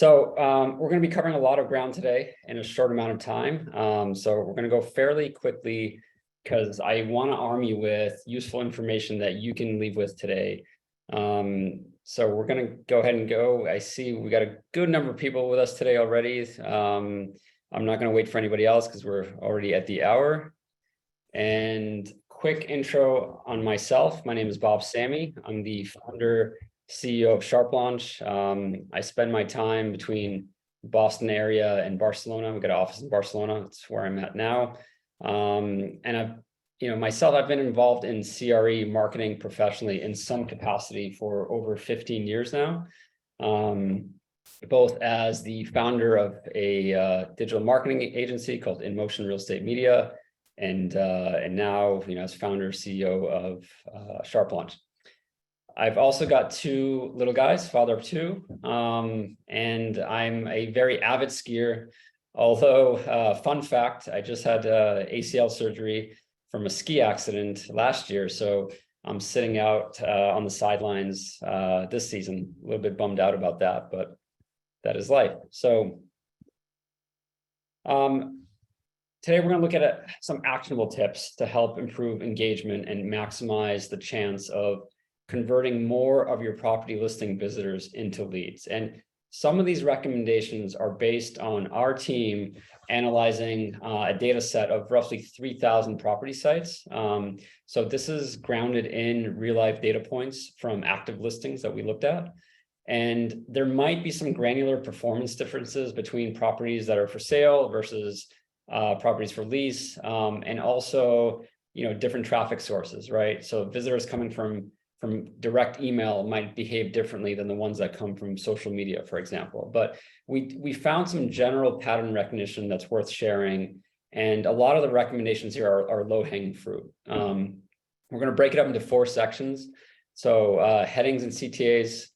We're going to be covering a lot of ground today in a short amount of time. So we're going to go fairly quickly because I want to arm you with useful information that you can leave with today. So we're going to go ahead and go. I see we got a good number of people with us today already. I'm not going to wait for anybody else because we're already at the hour. And quick intro on myself. My name is Bob Sammy. I'm the founder, CEO of SharpLaunch. I spend my time between Boston area and Barcelona. We've got an office in Barcelona. That's where I'm at now. And I've been involved in CRE marketing professionally in some capacity for over 15 years now, both as the founder of a digital marketing agency called In Motion Real Estate Media, and now, as founder, CEO of SharpLaunch. I've also got two little guys, father of two, and I'm a very avid skier. Although, fun fact, I just had ACL surgery from a ski accident last year, so I'm sitting out on the sidelines this season. A little bit bummed out about that, but that is life. So today we're going to look at some actionable tips to help improve engagement and maximize the chance of converting more of your property listing visitors into leads. And some of these recommendations are based on our team analyzing a data set of roughly 3,000 property sites. So this is grounded in real life data points from active listings that we looked at. And there might be some granular performance differences between properties that are for sale versus properties for lease, and also, different traffic sources, right? So visitors coming from direct email might behave differently than the ones that come from social media, for example. But we found some general pattern recognition that's worth sharing. And a lot of the recommendations here are low-hanging fruit. We're going to break it up into 4 sections. So headings and CTAs,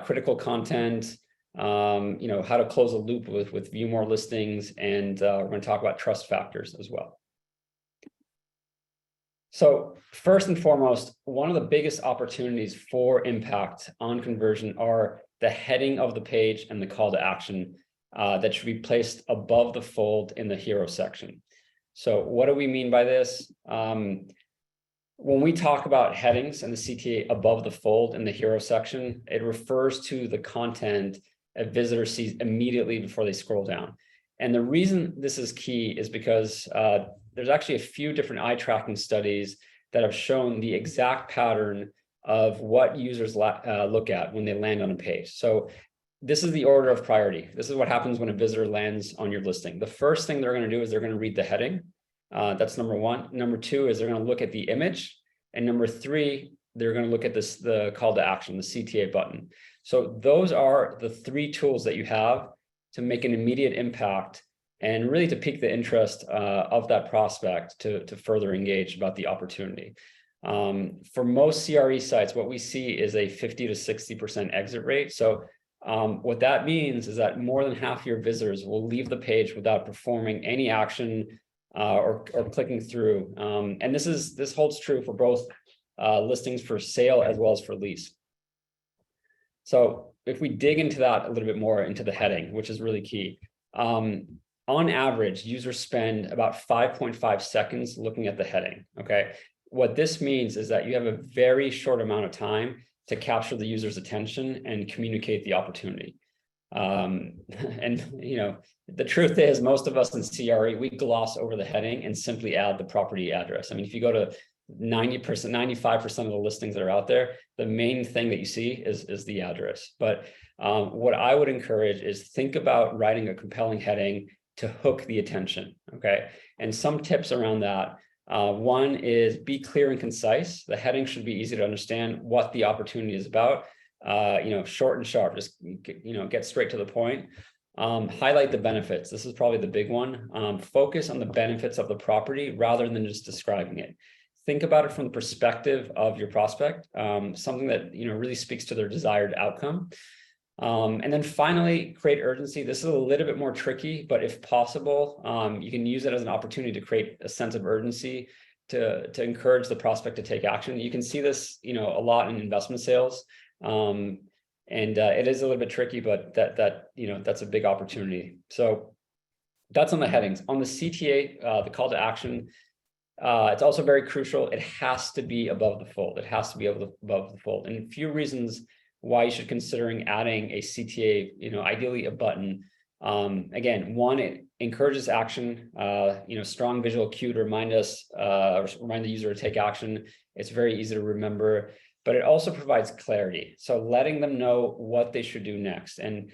critical content, how to close a loop with view more listings, and we're going to talk about trust factors as well. So first and foremost, one of the biggest opportunities for impact on conversion are the heading of the page and the call to action that should be placed above the fold in the hero section. So what do we mean by this? When we talk about headings and the CTA above the fold in the hero section, it refers to the content a visitor sees immediately before they scroll down. And the reason this is key is because there's actually a few different eye tracking studies that have shown the exact pattern of what users look at when they land on a page. So this is the order of priority. This is what happens when a visitor lands on your listing. The first thing they're going to do is they're going to read the heading. That's number 1. Number 2 is they're going to look at the image. And number 3, they're going to look at the call to action, the CTA button. So those are the 3 tools that you have to make an immediate impact and really to pique the interest of that prospect to further engage about the opportunity. For most CRE sites, what we see is a 50 to 60% exit rate. So what that means is that more than half your visitors will leave the page without performing any action or clicking through. And this holds true for both listings for sale as well as for lease. So if we dig into that a little bit more into the heading, which is really key, on average, users spend about 5.5 seconds looking at the heading, okay? What this means is that you have a very short amount of time to capture the user's attention and communicate the opportunity. The truth is most of us in CRE, we gloss over the heading and simply add the property address. I mean, if you go to 90%, 95% of the listings that are out there, the main thing that you see is the address. But what I would encourage is think about writing a compelling heading to hook the attention, okay? And some tips around that. One is be clear and concise. The heading should be easy to understand what the opportunity is about. Short and sharp, just, get straight to the point. Highlight the benefits. This is probably the big one. Focus on the benefits of the property rather than just describing it. Think about it from the perspective of your prospect, something that really speaks to their desired outcome. And then finally, create urgency. This is a little bit more tricky, but if possible, you can use it as an opportunity to create a sense of urgency to encourage the prospect to take action. You can see this, a lot in investment sales. And it is a little bit tricky, but that's a big opportunity. So that's on the headings. On the CTA, the call to action, it's also very crucial. It has to be above the fold. It has to be above the fold. And a few reasons why you should considering adding a CTA, ideally a button. Again, one, it encourages action, strong visual cue to remind the user to take action. It's very easy to remember, but it also provides clarity. So letting them know what they should do next. And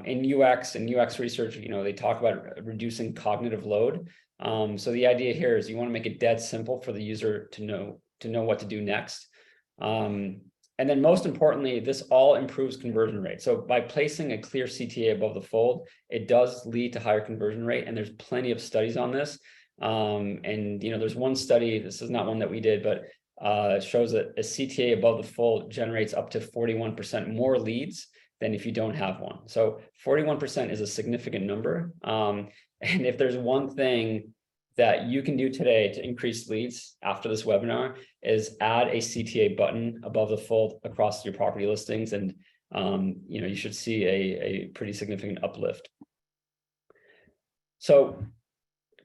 in UX and UX research, they talk about reducing cognitive load. So the idea here is you want to make it dead simple for the user to know what to do next. And then most importantly, this all improves conversion rate. So by placing a clear CTA above the fold, it does lead to higher conversion rate. And there's plenty of studies on this. There's one study, this is not one that we did, but it shows that a CTA above the fold generates up to 41% more leads than if you don't have one. So 41% is a significant number. And if there's one thing that you can do today to increase leads after this webinar is add a CTA button above the fold across your property listings. And, you should see a pretty significant uplift. So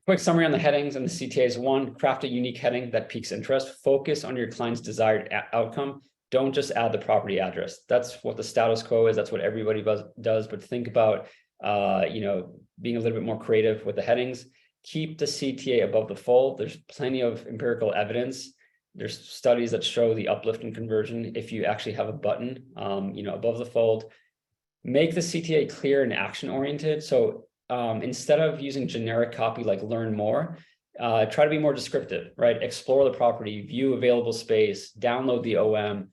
quick summary on the headings and the CTAs. One, craft a unique heading that piques interest. Focus on your client's desired outcome. Don't just add the property address. That's what the status quo is. That's what everybody does. But think about, being a little bit more creative with the headings. Keep the CTA above the fold. There's plenty of empirical evidence. There's studies that show the uplift in conversion if you actually have a button, above the fold. Make the CTA clear and action-oriented. So instead of using generic copy like learn more, try to be more descriptive, right? Explore the property, view available space, download the OM.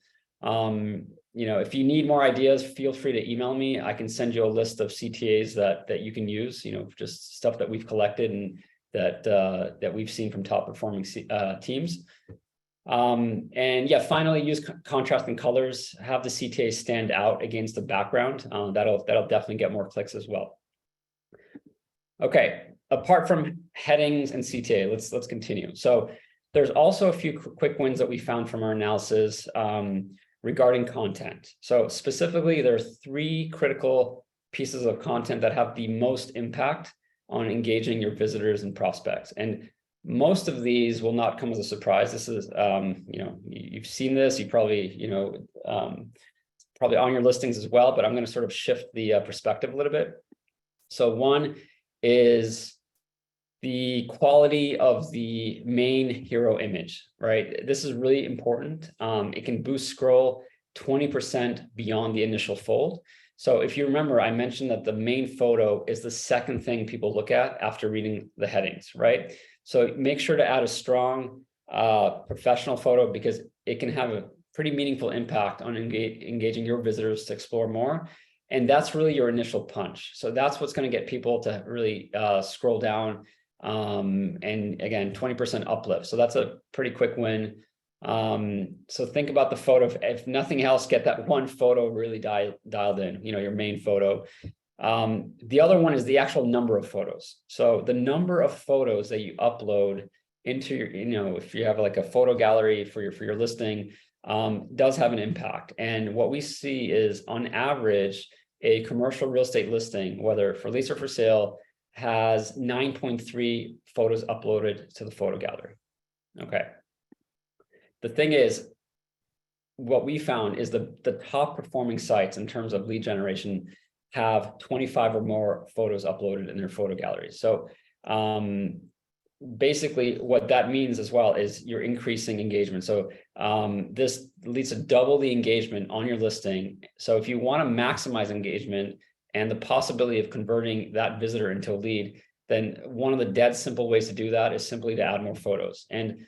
If you need more ideas, feel free to email me. I can send you a list of CTAs that you can use, just stuff that we've collected and that we've seen from top performing teams. Finally, use contrasting colors. Have the CTA stand out against the background. That'll definitely get more clicks as well. Okay, apart from headings and CTA, let's continue. So there's also a few quick wins that we found from our analysis regarding content. So specifically, there are 3 critical pieces of content that have the most impact on engaging your visitors and prospects. And most of these will not come as a surprise. This is, you've seen this, you probably, probably on your listings as well, but I'm going to sort of shift the perspective a little bit. So one is the quality of the main hero image, right? This is really important. It can boost scroll 20% beyond the initial fold. So if you remember, I mentioned that the main photo is the second thing people look at after reading the headings, right? So make sure to add a strong professional photo because it can have a pretty meaningful impact on engaging your visitors to explore more. And that's really your initial punch. So that's what's going to get people to really scroll down. And again, 20% uplift. So that's a pretty quick win. So think about the photo. If nothing else, get that one photo really dialed in, your main photo. The other one is the actual number of photos. So the number of photos that you upload into your, if you have like a photo gallery for your listing, does have an impact. And what we see is on average, a commercial real estate listing, whether for lease or for sale, has 9.3 photos uploaded to the photo gallery. Okay. The thing is, what we found is the top performing sites in terms of lead generation have 25 or more photos uploaded in their photo galleries. So basically what that means as well is you're increasing engagement. So this leads to double the engagement on your listing. So if you want to maximize engagement and the possibility of converting that visitor into a lead, then one of the dead simple ways to do that is simply to add more photos. And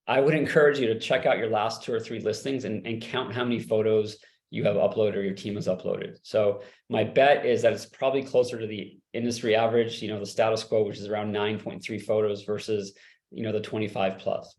I would encourage you to check out your last 2 or 3 listings and count how many photos you have uploaded or your team has uploaded. So my bet is that it's probably closer to the industry average, the status quo, which is around 9.3 photos versus, the 25 plus.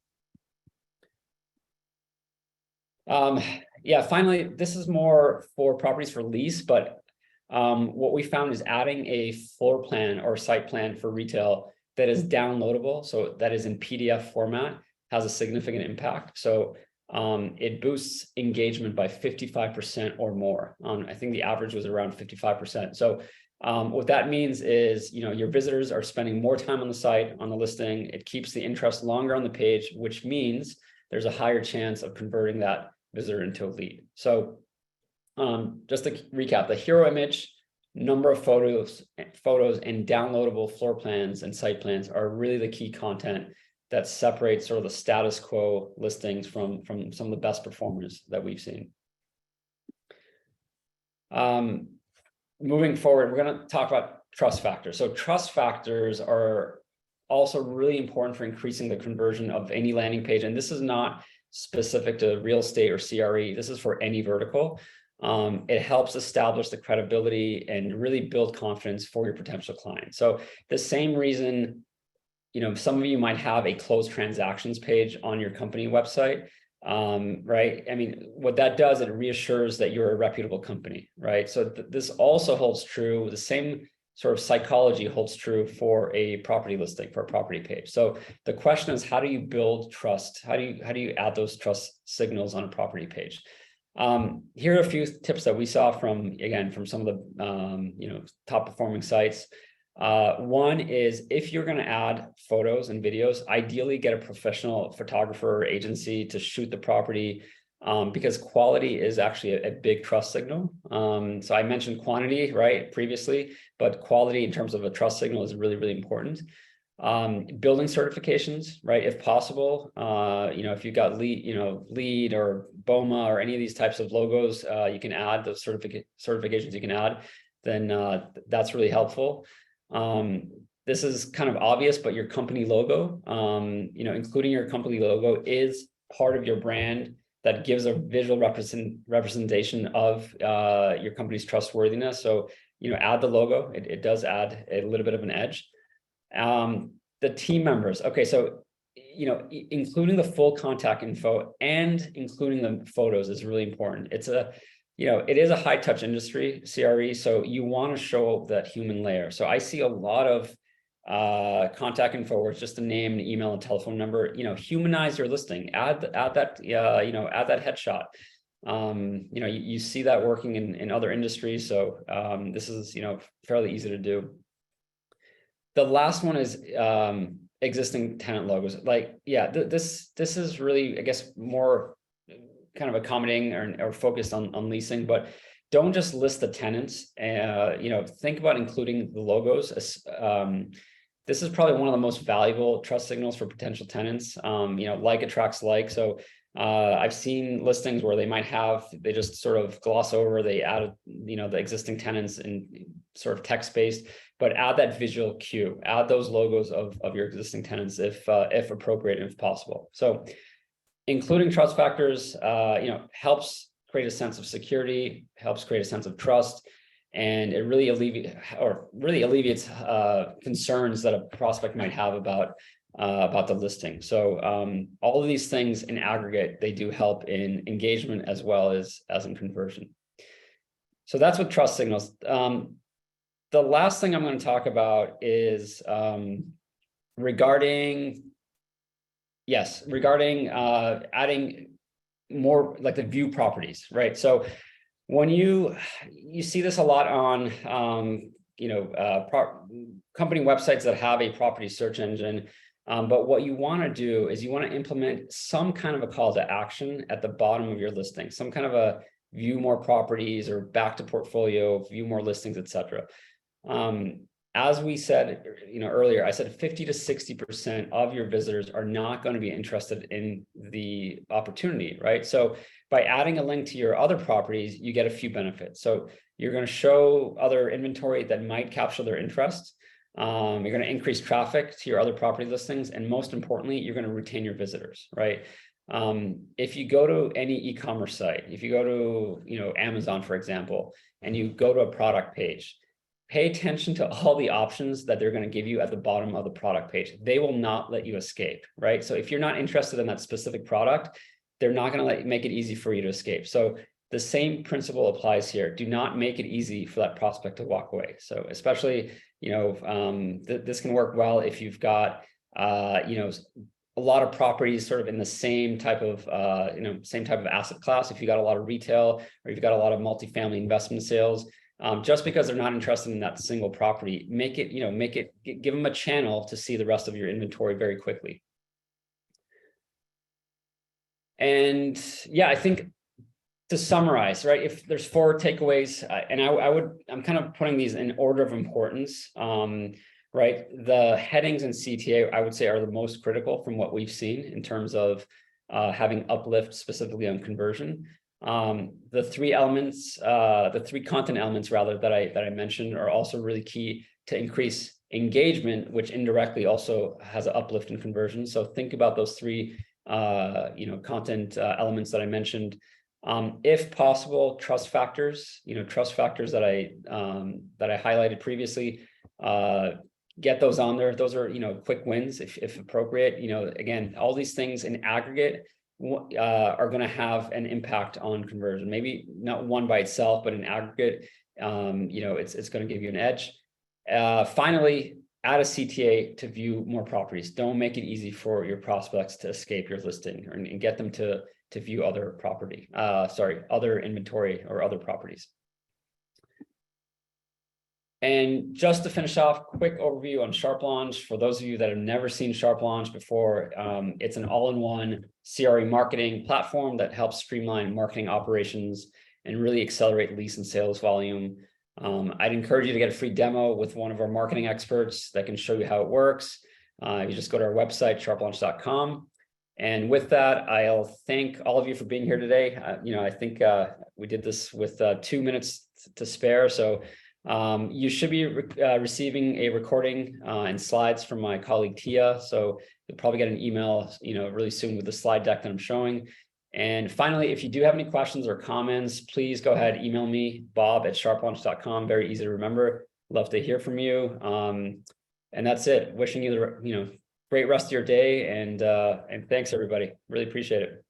Finally, this is more for properties for lease, but what we found is adding a floor plan or site plan for retail that is downloadable. So that is in PDF format has a significant impact. So it boosts engagement by 55% or more. I think the average was around 55%. So what that means is, your visitors are spending more time on the site, on the listing. It keeps the interest longer on the page, which means there's a higher chance of converting that visitor into a lead. So just to recap, the hero image, number of photos and downloadable floor plans and site plans are really the key content that separates sort of the status quo listings from some of the best performers that we've seen. Moving forward, we're going to talk about trust factors. So trust factors are also really important for increasing the conversion of any landing page. And this is not specific to real estate or CRE. This is for any vertical. It helps establish the credibility and really build confidence for your potential client. So the same reason, some of you might have a closed transactions page on your company website, right? I mean, what that does, it reassures that you're a reputable company, right? So this also holds true. The same sort of psychology holds true for a property listing, for a property page. So the question is, how do you build trust? How do you add those trust signals on a property page? Here are a few tips that we saw from some of the top performing sites. One is, if you're going to add photos and videos, ideally get a professional photographer or agency to shoot the property, because quality is actually a big trust signal. So I mentioned quantity, right, previously, but quality in terms of a trust signal is really, really important. Building certifications, right, if possible. If you've got LEED or BOMA or any of these types of logos, you can add those certifications you can add, then that's really helpful. This is kind of obvious, but your company logo, including your company logo, is part of your brand that gives a visual representation of your company's trustworthiness. So, add the logo. It does add a little bit of an edge. The team members. Okay, so, including the full contact info and including the photos is really important. It is a high touch industry, CRE. So you want to show that human layer. So I see a lot of contact info where it's just a name, an email, and telephone number. Humanize your listing. Add that headshot. You see that working in other industries. So this is fairly easy to do. The last one is existing tenant logos. This is really, I guess, more kind of accommodating or focused on leasing, but don't just list the tenants. Think about including the logos. This is probably one of the most valuable trust signals for potential tenants. Like attracts like. So I've seen listings where they just sort of gloss over, they added, the existing tenants in sort of text-based, but add that visual cue, add those logos of your existing tenants if appropriate and if possible. So including trust factors, helps create a sense of security, helps create a sense of trust, and it really alleviates concerns that a prospect might have about the listing. So all of these things in aggregate, they do help in engagement as well as in conversion. So that's with trust signals. The last thing I'm going to talk about is regarding adding more like the view properties, right? So when you see this a lot on company websites that have a property search engine, but what you want to do is you want to implement some kind of a call to action at the bottom of your listing, some kind of a view more properties or back to portfolio, view more listings, etc. As we said, earlier, I said 50 to 60% of your visitors are not going to be interested in the opportunity, right? So by adding a link to your other properties, you get a few benefits. So you're going to show other inventory that might capture their interest. You're going to increase traffic to your other property listings. And most importantly, you're going to retain your visitors, right? If you go to any e-commerce site, if you go to, Amazon, for example, and you go to a product page, pay attention to all the options that they're going to give you at the bottom of the product page. They will not let you escape, right? So if you're not interested in that specific product, they're not going to make it easy for you to escape. So the same principle applies here. Do not make it easy for that prospect to walk away. So especially, this can work well if you've got, a lot of properties sort of in the same type of same type of asset class. If you got a lot of retail or you've got a lot of multifamily investment sales, just because they're not interested in that single property, give them a channel to see the rest of your inventory very quickly. And yeah, I think to summarize, right, if there's 4 takeaways, and I'm kind of putting these in order of importance, right? The headings in CTA, I would say, are the most critical from what we've seen in terms of having uplift specifically on conversion. The 3 elements, the 3 content elements rather that I mentioned are also really key to increase engagement, which indirectly also has an uplift in conversion. So think about those 3 content elements that I mentioned. If possible, trust factors that I highlighted previously, get those on there. Those are, quick wins if appropriate. Again, all these things in aggregate are going to have an impact on conversion. Maybe not one by itself, but in aggregate, it's going to give you an edge. Finally, add a CTA to view more properties. Don't make it easy for your prospects to escape your listing and get them to view other other inventory or other properties. And just to finish off, quick overview on SharpLaunch. For those of you that have never seen SharpLaunch before, it's an all-in-one CRE marketing platform that helps streamline marketing operations and really accelerate lease and sales volume. I'd encourage you to get a free demo with one of our marketing experts that can show you how it works. You just go to our website, sharplaunch.com. And with that, I'll thank all of you for being here today. I think we did this with 2 minutes to spare. So you should be receiving a recording and slides from my colleague Tia. So you'll probably get an email, really soon with the slide deck that I'm showing. And finally, if you do have any questions or comments, please go ahead, email me, bob@sharplaunch.com. Very easy to remember. Love to hear from you. And that's it. Wishing you the great rest of your day, and thanks everybody. Really appreciate it.